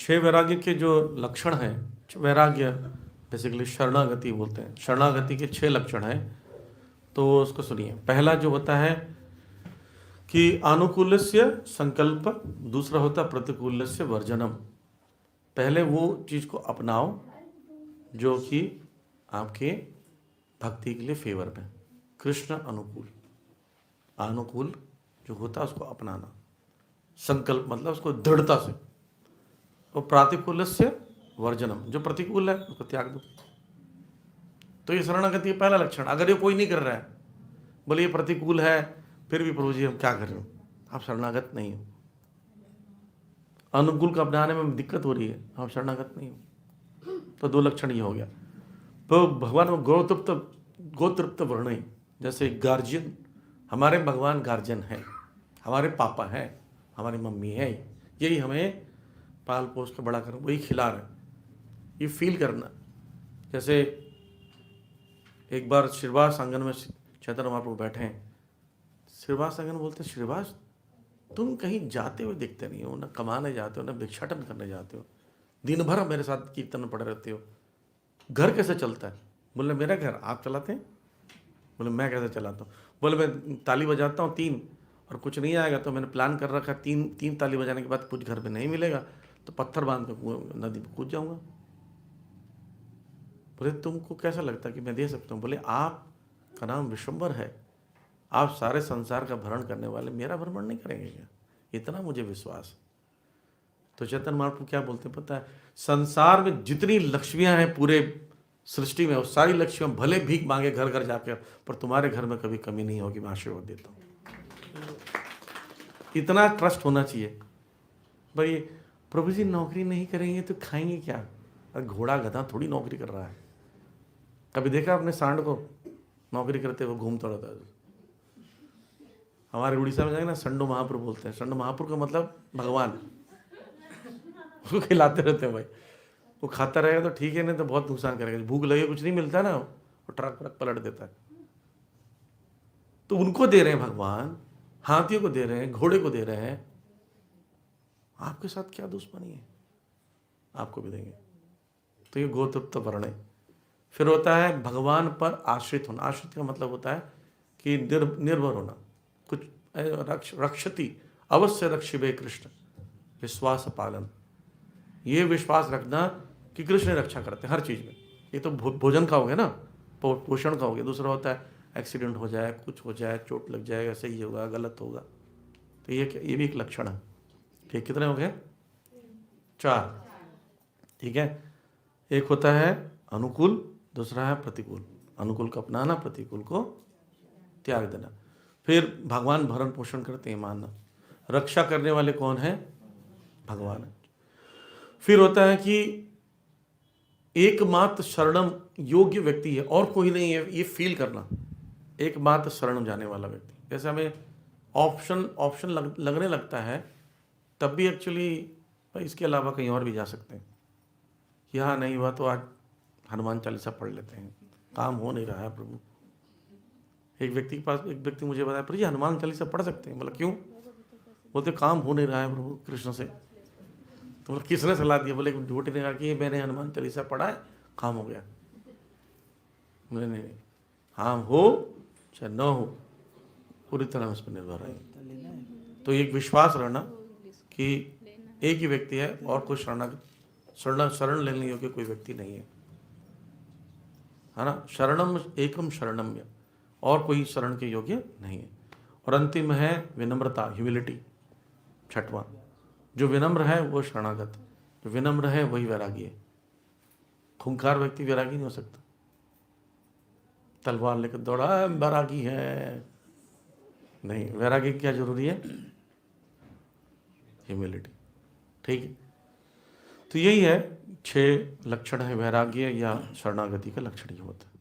छह वैराग्य के जो लक्षण हैं, वैराग्य बेसिकली शरणागति बोलते हैं, शरणागति के छह लक्षण हैं। तो उसको सुनिए। पहला जो होता है कि अनुकूलस्य संकल्प, दूसरा होता है प्रतिकूलस्य वर्जनम। पहले वो चीज को अपनाओ जो कि आपके भक्ति के लिए फेवर में, कृष्ण अनुकूल। अनुकूल जो होता है उसको अपनाना, संकल्प मतलब उसको दृढ़ता से, और प्रतिकूलस्य वर्जनम, जो प्रतिकूल है उसको त्याग दो। तो ये शरणागति का पहला लक्षण। अगर ये कोई नहीं कर रहा है, बोले ये प्रतिकूल है, फिर भी प्रभु जी हम क्या कर रहे हो, आप शरणागत नहीं हो। अनुकूल को अपनाने में दिक्कत हो रही है, आप शरणागत नहीं हो। तो दो लक्षण ये हो गया। तो भगवान को गोतृप्त वर्ण, जैसे गार्जियन, हमारे भगवान गार्जियन है, हमारे पापा हैं, हमारी मम्मी है, यही हमें पाल पोस के बड़ा कर, वही खिला रहे, ये फील करना। जैसे एक बार श्रीवास आंगन में चैतन्य महाप्रभु बैठे हैं, श्रीवास आंगन बोलते हैं, श्रीवास तुम कहीं जाते हुए दिखते नहीं हो, ना कमाने जाते हो, ना भिक्षाटन करने जाते हो, दिन भर मेरे साथ कीर्तन में पड़े रहते हो, घर कैसे चलता है? बोले मेरा घर आप चलाते हैं? बोले मैं कैसे चलाता हूँ? बोले मैं ताली बजाता हूँ 3, और कुछ नहीं आएगा तो मैंने प्लान कर रखा है 3 ताली बजाने के बाद कुछ घर पे नहीं मिलेगा तो पत्थर बांध कर नदी में कूद जाऊंगा। बोले तुमको कैसा लगता है कि मैं दे सकता हूँ? बोले आपका नाम विश्वम्भर है, आप सारे संसार का भरण करने वाले, मेरा भ्रमण नहीं करेंगे क्या? इतना मुझे विश्वास। तो चैतन्य महाप्रभु क्या बोलते हैं पता है? संसार में जितनी लक्ष्मियां हैं पूरे सृष्टि में, वो सारी लक्ष्मियां भले भीख मांगे घर घर जाकर, पर तुम्हारे घर में कभी कमी नहीं होगी, मैं आशीर्वाद देता हूँ। इतना ट्रस्ट होना चाहिए। भाई प्रभु जी नौकरी नहीं करेंगे तो खाएंगे क्या? घोड़ा गधा थोड़ी नौकरी कर रहा है। कभी देखा अपने सांड को नौकरी करते हुए घूमता रहता है? हमारे उड़ीसा में जाएंगे ना, संडो महाप्रभु बोलते हैं। संडो महाप्रभु का मतलब भगवान, उसको खिलाते रहते हैं भाई। वो खाता रहेगा तो ठीक है, नहीं तो बहुत नुकसान करेगा। भूख लगे कुछ नहीं मिलता ना, वो ट्रक ट्रक पलट देता है। तो उनको दे रहे हैं भगवान, हाथियों को दे रहे हैं, घोड़े को दे रहे हैं, आपके साथ क्या दुश्मनी है? आपको भी देंगे। तो ये गोतृप्त वर्ण है। फिर होता है भगवान पर आश्रित होना। आश्रित का मतलब होता है कि निर्भर होना, कुछ रक्षति अवश्य रक्षिबे कृष्ण, विश्वास पालन। ये विश्वास रखना कि कृष्ण रक्षा करते हैं हर चीज में। ये तो भोजन का हो गया ना, पोषण का हो गया। दूसरा होता है एक्सीडेंट हो जाए, कुछ हो जाए, चोट लग जाए, सही होगा गलत होगा, तो ये भी एक लक्षण है। ठीक, कितने हो गए? 4। ठीक है, एक होता है अनुकूल, दूसरा है प्रतिकूल। अनुकूल को अपनाना, प्रतिकूल को त्याग देना। फिर भगवान भरण पोषण करते हैं मानना। रक्षा करने वाले कौन है? भगवान है। फिर होता है कि एकमात्र शरणम योग्य व्यक्ति है और कोई नहीं है, ये फील करना, एकमात्र शरण जाने वाला व्यक्ति। जैसे हमें ऑप्शन लगने लगता है, तब भी एक्चुअली इसके अलावा कहीं और भी जा सकते हैं। यहाँ नहीं हुआ तो आज हनुमान चालीसा पढ़ लेते हैं, काम हो नहीं रहा है प्रभु। एक व्यक्ति मुझे बताया, प्रभु जी हनुमान चालीसा पढ़ सकते हैं? बोला क्यों? बोलते काम हो नहीं रहा है प्रभु कृष्ण से। तो बोला किसने सलाह दिया? बोले ड्यूटी ने कहा कि मैंने हनुमान चालीसा पढ़ा है, काम हो गया। बोले नहीं, हाँ हो चाहे न हो, पूरी तरह उस पर निर्भर है। तो एक विश्वास रहना कि एक ही व्यक्ति है और कोई शरण लेने योग्य कोई व्यक्ति नहीं है ना। शरणम एकम शरणम्य, और कोई शरण के योग्य नहीं है। और अंतिम है विनम्रता, ह्यूमिलिटी, 6वां। जो विनम्र है वो शरणागत, जो विनम्र है वही वैरागी है। खूंखार व्यक्ति वैरागी नहीं हो सकता। तलवार लेकर दौड़ा वैरागी है, नहीं। वैरागी क्या जरूरी है? ह्यूमिलिटी। ठीक है, तो यही है 6 लक्षण है वैराग्य या शरणागति का लक्षण ही होता है।